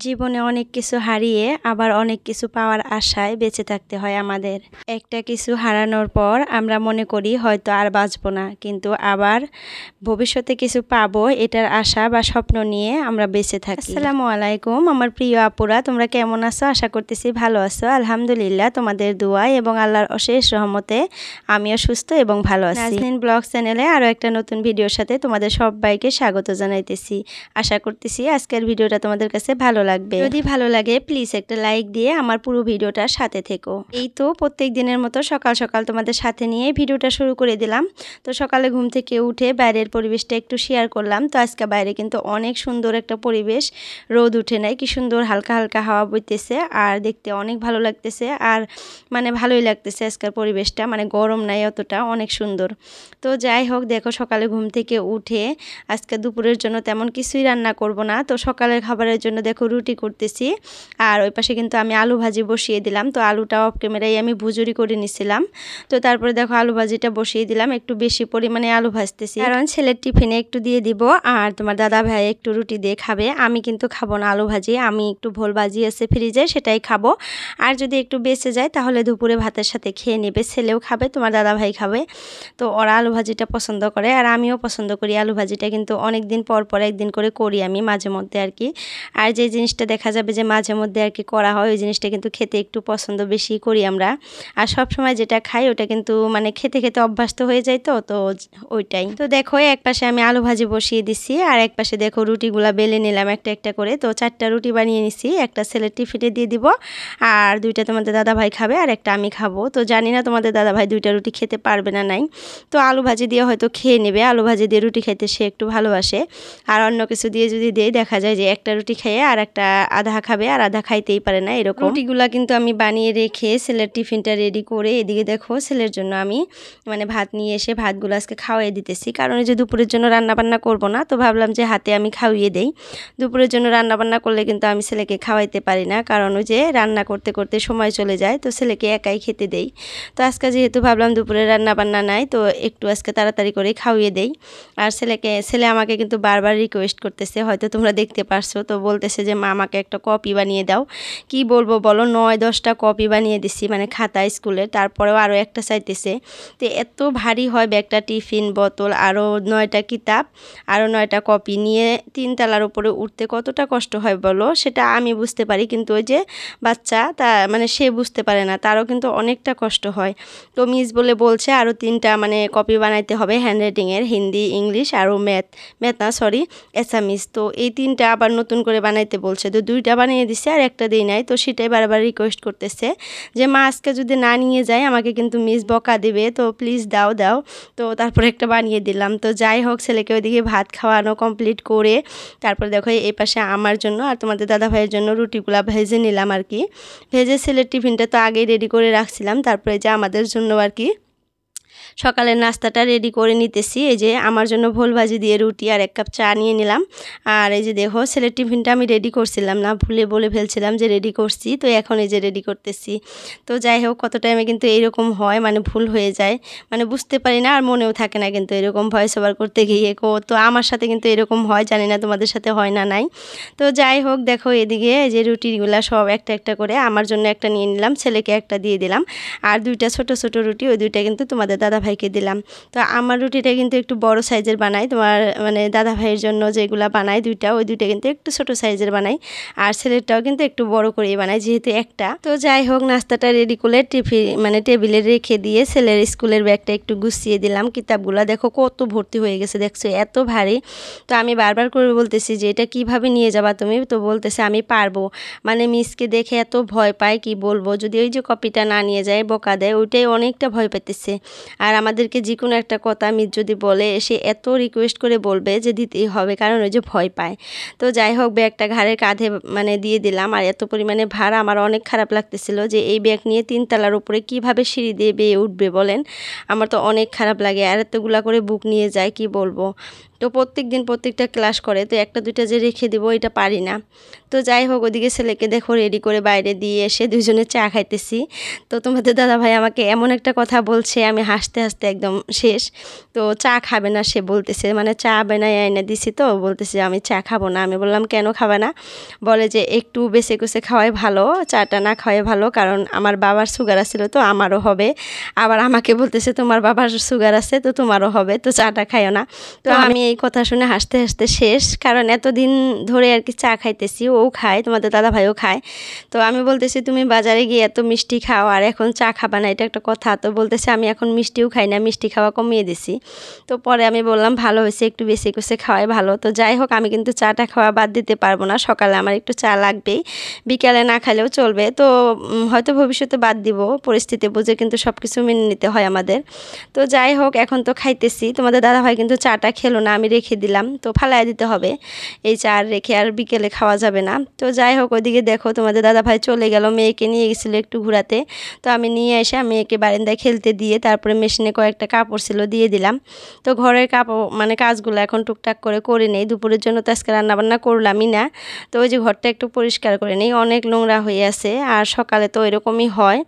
জীবনে অনেক কিছু হারিয়ে আবার অনেক কিছু পাওয়ার আশায় বেঁচে থাকতে হয় আমাদের। একটা কিছু হারানোর পর আমরা মনে করি হয়তো আর বাঁচবো না, কিন্তু আবার ভবিষ্যতে কিছু পাবো এটার আশা বা স্বপ্ন নিয়ে আমরা বেঁচে থাকি। আসসালামু আলাইকুম আমার প্রিয় আপুরা, তোমরা কেমন আছো? আশা করতেছি ভালো আছো। আলহামদুলিল্লাহ, তোমাদের দোয়া এবং আল্লাহর অশেষ রহমতে আমিও সুস্থ এবং ভালো আছি। নাজনীন ব্লগ চ্যানেলে আরও একটা নতুন ভিডিওর সাথে তোমাদের সবাইকে স্বাগত জানাইতেছি। আশা করতেছি আজকের ভিডিওটা তোমাদের কাছে ভালো লাগবে। যদি ভালো লাগে প্লিজ একটা লাইক দিয়ে আমার পুরো ভিডিওটার সাথে থেকো। এই তো প্রত্যেক দিনের মতো সকাল সকাল তোমাদের সাথে নিয়ে ভিডিওটা শুরু করে দিলাম। তো সকালে ঘুম থেকে উঠে বাইরের পরিবেশটা একটু শেয়ার করলাম। তো আজকে বাইরে কিন্তু অনেক সুন্দর একটা পরিবেশ, রোদ উঠে নাই, কি সুন্দর হালকা হালকা হাওয়া বইতেছে আর দেখতে অনেক ভালো লাগতেছে। আর মানে ভালোই লাগতেছে আজকের পরিবেশটা, মানে গরম নাই অতটা, অনেক সুন্দর। তো যাই হোক, দেখো সকালে ঘুম থেকে উঠে আজকে দুপুরের জন্য তেমন কিছুই রান্না করব না। তো সকালের খাবারের জন্য দেখো রুটি করতেছি, আর ওই পাশে কিন্তু আমি আলু ভাজি বসিয়ে দিলাম। তো আলুটা অফ ক্যামেরায় আমি ভুজুরি করে নিছিলাম। তো তারপরে দেখো আলু ভাজিটা বসিয়ে দিলাম, একটু বেশি পরিমাণে আলু ভাজতেছি কারণ ছেলের টিফিনে একটু দিয়ে দিব আর তোমার দাদা ভাই একটু রুটি দিয়ে খাবে। আমি কিন্তু খাবো না আলু ভাজি, আমি একটু ভোল ভাজি আছে ফ্রিজে সেটাই খাবো। আর যদি একটু বেঁচে যায় তাহলে দুপুরে ভাতের সাথে খেয়ে নেবে, ছেলেও খাবে তোমার দাদা ভাই খাবে। তো ওরা আলু ভাজিটা পছন্দ করে আর আমিও পছন্দ করি আলু ভাজিটা, কিন্তু অনেক দিন পর পর একদিন করে করি আমি মাঝে মধ্যে আর কি। আর যে জিনিসটা দেখা যাবে যে মাঝে মধ্যে আর কি করা হয় ওই জিনিসটা কিন্তু খেতে একটু পছন্দ বেশি করি আমরা। আর সব সময় যেটা খাই ওটা কিন্তু মানে খেতে খেতে অভ্যস্ত হয়ে যায়। তো ওইটাই। তো দেখো এক পাশে আমি আলু ভাজি বসিয়ে দিছি আর এক পাশে দেখো রুটিগুলা বেলে নিলাম একটা একটা করে। তো 4টা রুটি বানিয়ে নিছি, একটা ছেলের টিফিনে দিয়ে দিব আর 2টা তোমাদের দাদা ভাই খাবে আর একটা আমি খাবো। তো জানি না তোমাদের দাদা ভাই 2টা রুটি খেতে পারবে না নাই, তো আলু ভাজি দিয়ে হয়তো খেয়ে নেবে। আলু ভাজি দিয়ে রুটি খেতে সে একটু ভালোবাসে। আর অন্য কিছু দিয়ে যদি দেই দেখা যায় যে একটা রুটি খেয়ে আর একটা আধা খাবে আর আধা খাইতেই পারে না, এরকম। রুটিগুলা কিন্তু আমি বানিয়ে রেখে ছেলের টিফিনটা রেডি করে এদিকে দেখো ছেলের জন্য আমি মানে ভাত নিয়ে এসে ভাতগুলো আজকে খাওয়াই দিতেছি, কারণ যে দুপুরের জন্য রান্না বান্না করবো না, তো ভাবলাম যে হাতে আমি খাওয়িয়ে দেই। দুপুরের জন্য রান্না বান্না করলে কিন্তু আমি ছেলেকে খাওয়াইতে পারি না, কারণ ওই যে রান্না করতে করতে সময় চলে যায়, তো ছেলেকে একাই খেতে দেই। তো আজকে যেহেতু ভাবলাম দুপুরে রান্না বান্না নাই, তো একটু আজকে তাড়াতাড়ি করে খাওয়িয়ে দেই। আর ছেলে আমাকে কিন্তু বারবার রিকোয়েস্ট করতেছে, হয়তো তোমরা দেখতে পারছো, তো বলতেছে যে মা আমাকে একটা কপি বানিয়ে দাও। কি বলবো বলো, 9-10টা কপি বানিয়ে দিছি, মানে খাতা স্কুলের, তারপরেও আরও একটা চাইতেছে। তো এত ভারী হয় ব্যাগটা, টিফিন বোতল আরও 9টা কিতাব আরও 9টা কপি নিয়ে 3 তলার উপরে উঠতে কতটা কষ্ট হয় বলো, সেটা আমি বুঝতে পারি, কিন্তু ওই যে বাচ্চা তা মানে সে বুঝতে পারে না, তারও কিন্তু অনেকটা কষ্ট হয়। তো মিস বলছে আরও 3টা মানে কপি বানাইতে হবে হ্যান্ডরাইটিংয়ের, হিন্দি ইংলিশ আরও ম্যাথ না সরি অ্যাসামিস। তো এই 3টা আবার নতুন করে বানাইতে বলছে। তো 2টা বানিয়ে দিছে আর একটা দিই নাই, তো সেটাই বারবার রিকোয়েস্ট করতেছে যে মা আজকে যদি না নিয়ে যায় আমাকে কিন্তু মিস বকা দেবে, তো প্লিজ দাও। তো তারপরে একটা বানিয়ে দিলাম। তো যাই হোক, ছেলেকে ওইদিকে ভাত খাওয়ানো কমপ্লিট করে তারপরে দেখো এই পাশে আমার জন্য আর তোমাদের দাদা ভাইয়ের জন্য রুটিগুলা ভেজে নিলাম আর কি। ভেজে ছেলের টিফিনটা তো আগেই রেডি করে রাখছিলাম, তারপরে যে আমাদের জন্য আর কি সকালের নাস্তাটা রেডি করে নিতেছি। এই যে আমার জন্য ভোল ভাজি দিয়ে রুটি আর 1 কাপ চা নিয়ে নিলাম। আর এই যে দেখো ছেলের টিফিনটা আমি রেডি করছিলাম না, ভুলে বলে ফেলছিলাম যে রেডি করছি, তো এখন এই যে রেডি করতেছি। তো যাই হোক, কত টাইমে কিন্তু এইরকম হয়, মানে ভুল হয়ে যায়, মানে বুঝতে পারি না আর মনেও থাকে না কিন্তু এরকম ভয়েস ওভার করতে গিয়ে। তো আমার সাথে কিন্তু এরকম হয়, জানি না তোমাদের সাথে হয় না নাই। তো যাই হোক, দেখো এদিকে এই যে রুটিগুলা সব একটা একটা করে আমার জন্য একটা নিয়ে নিলাম, ছেলেকে একটা দিয়ে দিলাম। আর 2টা ছোট ছোট রুটি, ওই 2টা কিন্তু তোমাদের দাদা ভাইকে দিলাম। তো আমার রুটিটা কিন্তু একটু বড় সাইজের বানাই, তোমার মানে দাদা ভাইয়ের জন্য যেগুলা বানাই 2টা, ওই 2টা কিন্তু একটু ছোট সাইজের বানাই। আর ছেলেরটাও কিন্তু একটু বড় করেই বানাই যেহেতু একটা। তো যাই হোক, নাস্তাটা রেডি করে মানে টেবিলে রেখে দিয়ে ছেলের স্কুলের ব্যাগটা একটু গুছিয়ে দিলাম। কিতাবগুলো দেখো কত ভর্তি হয়ে গেছে, দেখছো এত ভারী। তো আমি বারবার করে বলতেছি যে এটা কিভাবে নিয়ে যাবা তুমি, তো বলতেছে আমি পারবো। মানে মিসকে দেখে এত ভয় পায় কি বলবো, যদি ওই যে কপিটা না নিয়ে যায় বকা দেয়, ওইটাই অনেকটা ভয় পেতেছে। আর আমাদেরকে যে কোনো একটা কথা মিস যদি বলে সে এত রিকোয়েস্ট করে বলবে যে দিতেই হবে, কারণ ওই যে ভয় পায়। তো যাই হোক, ব্যাগটা ঘাড়ের কাঁধে মানে দিয়ে দিলাম। আর এত পরিমাণে ভাড়া, আমার অনেক খারাপ লাগতেছিল যে এই ব্যাগ নিয়ে 3 তলার উপরে কিভাবে সিঁড়ি দিয়ে বেয়ে উঠবে বলেন, আমার তো অনেক খারাপ লাগে। আর এতগুলা করে বুক নিয়ে যায় কি বলবো। তো প্রত্যেকদিন প্রত্যেকটা ক্লাস করে, তো একটা দুইটা যে রেখে দিব এটা পারি না। তো যাই হোক, ওদিকে ছেলেকে দেখো রেডি করে বাইরে দিয়ে এসে দুইজনে চা খাইতেছি। তো তোমাদের দাদাভাই আমাকে এমন একটা কথা বলছে, আমি হাসতে হাসতে একদম শেষ। তো চা খাবে না সে বলতেছে, মানে চা বানায় এনে দিছি, তো বলতেছে আমি চা খাবো না। আমি বললাম কেন খাবে না? বলে যে একটু বেছে কুছে খাওয়াই ভালো, চাটা না খাওয়াই ভালো, কারণ আমার বাবার সুগার আছিল, তো আমারও হবে। আবার আমাকে বলতেছে তোমার বাবার সুগার আছে তো তোমারও হবে, তো চাটা খাইও না। তো আমি এই কথা শুনে হাসতে হাসতে শেষ, কারণ এতদিন ধরে আর কি চা খাইতেছি, ও খায়, তোমাদের দাদা ভাইও খায়। তো আমি বলতেছি তুমি বাজারে গিয়ে এত মিষ্টি খাও আর এখন চা খাবা না, এটা একটা কথা? তো বলতেছে আমি এখন মিষ্টিও খাই না, মিষ্টি খাওয়া কমিয়ে দিছি। তো পরে আমি বললাম ভালো হয়েছে, একটু বেশি কুছে খাওয়াই ভালো। তো যাই হোক, আমি কিন্তু চাটা খাওয়া বাদ দিতে পারবো না, সকালে আমার একটু চা লাগবেই, বিকালে না খাইলেও চলবে। তো হয়তো ভবিষ্যতে বাদ দিব, পরিস্থিতি বুঝে কিন্তু সব কিছু মেনে নিতে হয় আমাদের। তো যাই হোক, এখন তো খাইতেছি। তোমাদের দাদাভাই কিন্তু চাটা খেলো না, আমি রেখে দিলাম, তো ফালাই দিতে হবে এই চা রেখে, আর বিকেলে খাওয়া যাবে না। তো যাই হোক, ওইদিকে দেখো তোমাদের দাদাভাই চলে গেল, মেয়েকে নিয়ে গেছিলো একটু ঘোরাতে। তো আমি নিয়ে এসে মেয়েকে বারান্দায় খেলতে দিয়ে তারপরে মেশিনে কয়েকটা কাপড় ছিল দিয়ে দিলাম। তো ঘরের কাপড় মানে কাজগুলো এখন টুকটাক করে নেই, দুপুরের জন্য তো আজকে রান্নাবান্না করলামই না। তো ওই যে ঘরটা একটু পরিষ্কার করে নেই, অনেক নোংরা হয়ে আছে, আর সকালে তো এরকমই হয়।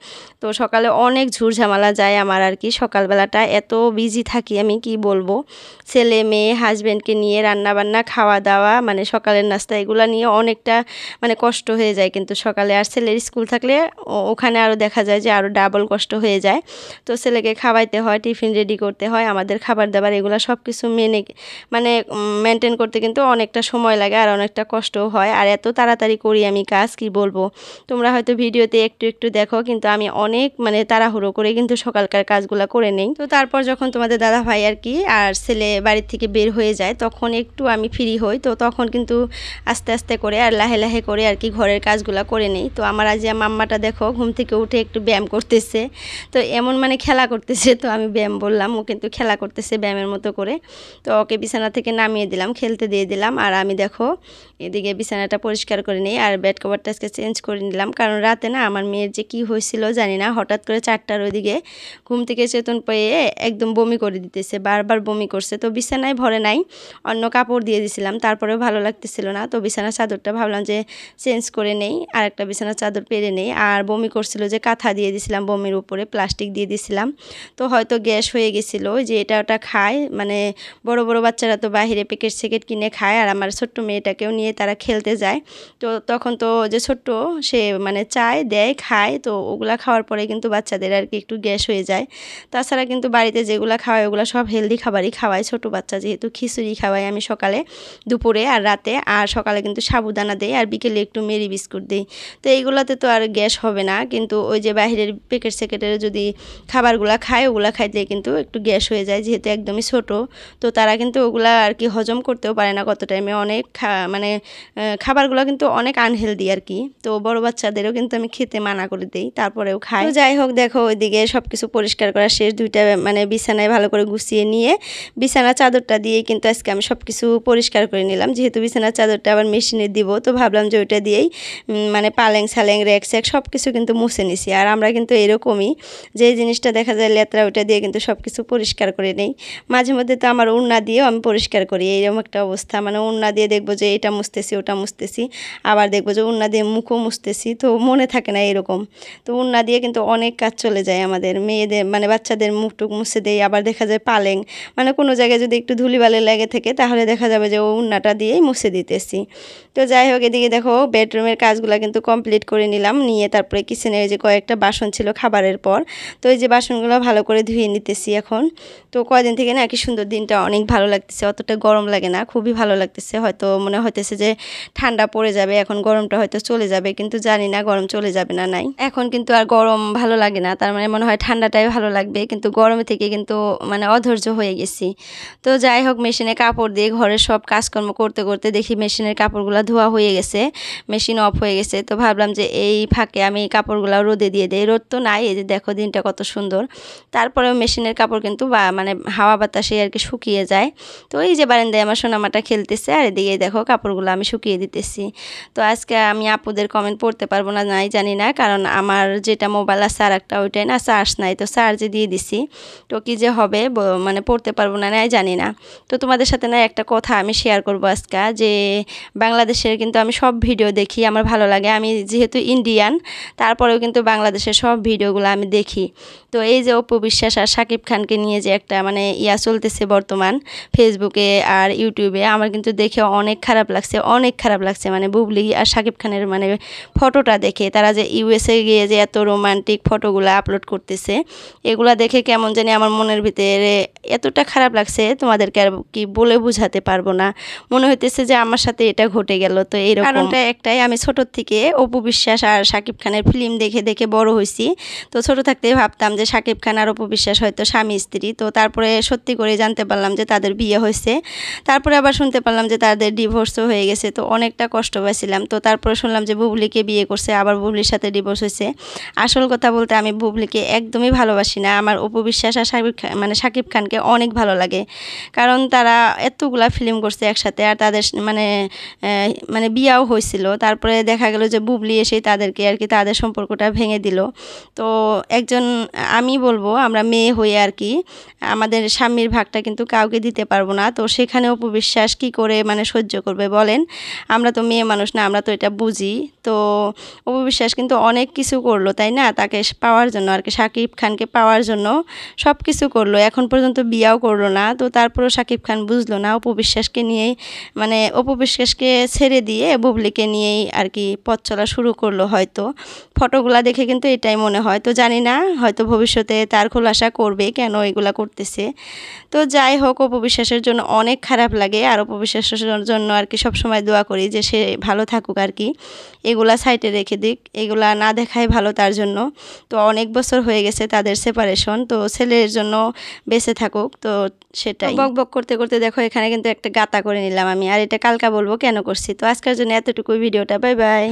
তো সকালে অনেক ঝুরঝামেলা যায় আমার আর কি, সকালবেলাটা এত বিজি থাকি আমি কি বলবো। ছেলে মেয়ে হাজব্যান্ডকে নিয়ে রান্নাবান্না খাওয়া দাওয়া, মানে সকালের নাস্তা, এগুলো নিয়ে অনেকটা মানে কষ্ট হয়ে যায় কিন্তু সকালে। আর ছেলের স্কুল থাকলে ওখানে আরও দেখা যায় যে আরও ডাবল কষ্ট হয়ে যায়। তো ছেলেকে খাওয়াইতে হয়, টিফিন রেডি করতে হয়, আমাদের খাবার দাবার এগুলো সব কিছু মানে মেনটেন করতে কিন্তু অনেকটা সময় লাগে আর অনেকটা কষ্টও হয়। আর এত তাড়াতাড়ি করি আমি কাজ কি বলবো, তোমরা হয়তো ভিডিওতে একটু একটু দেখো, কিন্তু আমি অনেক মানে তাড়াহুড়ো করে কিন্তু সকালকার কাজগুলো করে নেই। তো তারপর যখন তোমাদের দাদা ভাই আর কি আর ছেলে বাড়ির থেকে বের হয়ে যায়, তখন একটু আমি ফ্রি হই। তো তখন কিন্তু আস্তে আস্তে করে আর লাহে লাহে করে আর কি ঘরের কাজগুলো করে নেই। তো আমার আজ মাম্মাটা দেখো ঘুম থেকে উঠে একটু ব্যায়াম করতেছে, তো এমন মানে খেলা করতেছে, তো আমি ব্যায়াম বললাম, ও কিন্তু খেলা করতেছে ব্যায়ামের মতো করে। তো ওকে বিছানা থেকে নামিয়ে দিলাম, খেলতে দিয়ে দিলাম, আর আমি দেখো এদিকে বিছানাটা পরিষ্কার করে নিই আর বেড কভারটা আজকে চেঞ্জ করে নিলাম। কারণ রাতে না আমার মেয়ের যে কি হয়েছিল জানি না, হঠাৎ করে 4টার ওইদিকে ঘুম থেকে চেতন পেয়ে একদম বমি করে দিতেছে, বারবার বমি করছে। তো বিছানায় ভরে নাই, অন্য কাপড় দিয়ে দিছিলাম, তারপরেও ভালো লাগতেছিল না। তো বিছানার চাদরটা ভাবলাম যে চেঞ্জ করে নেই, আর একটা বিছানার চাদর পেরে নেই। আর বমি করছিল যে কাঁথা দিয়ে দিছিলাম, বমির উপরে প্লাস্টিক দিয়ে দিছিলাম। তো হয়তো গ্যাস হয়ে গেছিলো, যে এটা ওটা খায়, মানে বড় বড় বাচ্চারা তো বাহিরে প্যাকেট সেকেট কিনে খায়, আর আমার ছোট্ট মেয়েটাকেও নিয়ে তারা খেলতে যায়। তো তখন তো যে ছোট্ট সে মানে চায় দেয় খায়, তো ওগুলা খাওয়ার পরে কিন্তু বাচ্চাদের আর কি একটু গ্যাস হয়ে যায়। তাছাড়া কিন্তু বাড়িতে যেগুলো খাওয়াই ওগুলো সব হেলদি খাবারই খাওয়াই, ছোটো বাচ্চা যেহেতু খিচুড়ি খাওয়াই আমি সকালে, দুপুরে আর রাতে। আর সকালে কিন্তু সাবুদানা দেই, আর বিকেলে একটু মেরি বিস্কুট দিই। তো এইগুলাতে তো আর গ্যাস হবে না, কিন্তু ওই যে বাইরের প্যাকেট সেকেটের যদি খাবারগুলো খায় ওগুলা খাইতে কিন্তু একটু গ্যাস হয়ে যায়, যেহেতু একদমই ছোট। তো তারা কিন্তু ওগুলা আর কি হজম করতেও পারে না কত টাইমে, অনেক মানে খাবারগুলো কিন্তু অনেক আনহেলদি আর কি। তো বড় বাচ্চাদেরও কিন্তু আমি খেতে মানা করে দিই, তারপরেও খাই। তো যাই হোক, দেখো ওইদিকে সব কিছু পরিষ্কার করা শেষ, দুইটা মানে বিছানায় ভালো করে গুছিয়ে নিয়ে বিছানা চাদরটা দিয়ে কিন্তু আজকে আমি সব কিছু পরিষ্কার করে নিলাম। যেহেতু বিছানার চাদরটা আবার মেশিনে দিব, তো ভাবলাম যে ওইটা দিয়েই মানে পালেং সালেং র্যাক স্যাক সব কিছু কিন্তু মুছে নিছি। আর আমরা কিন্তু এরকমই, যে জিনিসটা দেখা যায় লেত্রা ওইটা দিয়ে কিন্তু সব কিছু পরিষ্কার করে নেই। মাঝে মধ্যে তো আমার ওড়না দিয়েও আমি পরিষ্কার করি, এইরকম একটা অবস্থা, মানে ওড়না দিয়ে দেখবো যে এটা মুছতেছি ওটা মুছতেছি, আবার দেখবো যে ওড়না দিয়ে মুখও মুছতেছি, তো মনে থাকে না এরকম। তো ওড়না দিয়ে কিন্তু অনেক কাজ চলে যায় আমাদের মেয়েদের, মানে বাচ্চাদের মুখ টুক মুছে দেয়। আবার দেখা যায় পালেং মানে কোনো জায়গায় যদি একটু ধুলিবালি লেগে থাকে তাহলে দেখা যাবে যে ওড়নাটা দিয়েই মুছে দিতেছি। তো যাই হোক, এদিকে দেখো বেডরুমের কাজগুলো কিন্তু কমপ্লিট করে নিলাম, নিয়ে তারপরে কিচেনে ওই যে কয়েকটা বাসন ছিল খাবারের পর, তো এই যে বাসনগুলো ভালো করে ধুয়ে নিতেছি এখন। তো কয়দিন থেকে না কি সুন্দর, দিনটা অনেক ভালো লাগতেছে, অতটা গরম লাগে না, খুবই ভালো লাগতেছে। হয়তো মনে হইতেছে যে ঠান্ডা পড়ে যাবে, এখন গরমটা হয়তো চলে যাবে, কিন্তু জানি না গরম চলে যাবে না নাই। এখন কিন্তু আর গরম ভালো লাগে না, তার মানে মনে হয় ঠান্ডাটাই ভালো লাগবে, কিন্তু গরমে থেকে কিন্তু মানে অধৈর্য হয়ে গেছি। তো যাই হোক, মেশিনে কাপড় দিয়ে ঘরের সব কাজকর্ম করতে করতে দেখি মেশিনের কাপড়গুলো ধোয়া হয়ে গেছে, মেশিন অফ হয়ে গেছে। তো ভাবলাম যে এই ফাঁকে আমি কাপড়গুলো রোদে দিয়ে দিই, রোদ তো নাই, এই যে দেখো দিনটা কত সুন্দর। তারপরেও মেশিনের কাপড় কিন্তু মানে হাওয়া বাতাসে আর কি শুকিয়ে যায়। তো এই যে বারান্দায় আমার সোনামাটা খেলতেছে, আর এদিকে দেখো কাপড়গুলো ফটোগুলো আমি শুকিয়ে দিতেছি। তো আজকে আমি আপুদের কমেন্ট পড়তে পারবো না নাই জানি না, কারণ আমার যেটা মোবাইল আছে আর একটা ওইটাই না চার্জ নাই, তো চার্জে দিয়ে দিছি। তো কী যে হবে মানে পড়তে পারবো না নাই জানি না। তো তোমাদের সাথে না একটা কথা আমি শেয়ার করবো আজকে, যে বাংলাদেশের কিন্তু আমি সব ভিডিও দেখি, আমার ভালো লাগে। আমি যেহেতু ইন্ডিয়ান, তারপরেও কিন্তু বাংলাদেশের সব ভিডিওগুলো আমি দেখি। তো এই যে অপু বিশ্বাস আর শাকিব খানকে নিয়ে যে একটা মানে চলতেছে বর্তমান ফেসবুকে আর ইউটিউবে, আমার কিন্তু দেখে অনেক খারাপ লাগছে, মানে বুবলি আর শাকিব খানের মানে ফটোটা দেখে, তারা যে ইউএসএ গিয়ে যে এত রোমান্টিক ফটোগুলো আপলোড করতেছে, এগুলা দেখে কেমন জানি আমার মনের ভিতরে এতটা খারাপ লাগছে, তোমাদেরকে আর কি বলে বোঝাতে পারবো না। মনে হইতেছে যে আমার সাথে এটা ঘটে গেল। তো এইরকম কারণটা একটাই, আমি ছোট থেকে অপু বিশ্বাস আর শাকিব খানের ফিল্ম দেখে দেখে বড় হয়েছি। তো ছোট থাকতেই ভাবতাম যে শাকিব খান আর অপু বিশ্বাস হয়তো স্বামী স্ত্রী। তো তারপরে সত্যি করে জানতে পারলাম যে তাদের বিয়ে হয়েছে। তারপরে আবার শুনতে পারলাম যে তাদের ডিভোর্সও হয়ে গেছে। তো অনেকটা কষ্ট পাইছিলাম। তো তারপরে শুনলাম যে বুবলিকে বিয়ে করছে, আবার বুবলির সাথে ডিভোর্স হয়েছে। আসল কথা বলতে আমি বুবলিকে একদমই ভালোবাসি না। আমার অপু বিশ্বাস আর শাকিব খানকে অনেক ভালো লাগে, কারণ তারা এতগুলা ফিল্ম করছে একসাথে, আর তাদের মানে বিয়াও হয়েছিল। তারপরে দেখা গেল যে বুবলি এসেই তাদেরকে আর কি তাদের সম্পর্কটা ভেঙে দিল। তো একজন আমি বলবো আমরা মেয়ে হয়ে আর কি আমাদের স্বামীর ভাগটা কিন্তু কাউকে দিতে পারবো না। তো সেখানে অপু বিশ্বাস কী করে মানে সহ্য করবে বলেন? আমরা তো মেয়ে মানুষ না, আমরা তো এটা বুঝি। তো অপু বিশ্বাস কিন্তু অনেক কিছু করলো, তাই না? তাকে পাওয়ার জন্য আর কি, শাকিব খানকে পাওয়ার জন্য সব কিছু করলো, এখন পর্যন্ত বিয়াও করলো না। তো তারপরেও শাকিব খান বুঝলো না, অপু বিশ্বাসকে নিয়েই মানে অপু বিশ্বাসকে ছেড়ে দিয়ে বুবলিকে নিয়েই আর কি পথ চলা শুরু করলো হয়তো। ফটোগুলা দেখে কিন্তু এটাই মনে হয়। তো জানি না, হয়তো ভবিষ্যতে তার খোলাসা করবে কেন এগুলা করতেছে। তো যাই হোক, অপু বিশ্বাসের জন্য অনেক খারাপ লাগে, আর অপু বিশ্বাসের জন্য আর কি সবসময় দোয়া করি যে সে ভালো থাকুক আর কি, এগুলা সাইডে রেখে দিক, এগুলা না দেখাই ভালো তার জন্য। তো অনেক বছর হয়ে গেছে তাদের সেপারেশন, তো ছেলের জন্য বেঁচে থাকুক। তো সেটাই বক বক করতে করতে দেখো এখানে কিন্তু একটা গাতা করে নিলাম আমি, আর এটা কালকা বলবো কেন করছি। তো আজকের জন্য এতটুকু ভিডিওটা, বাই বাই।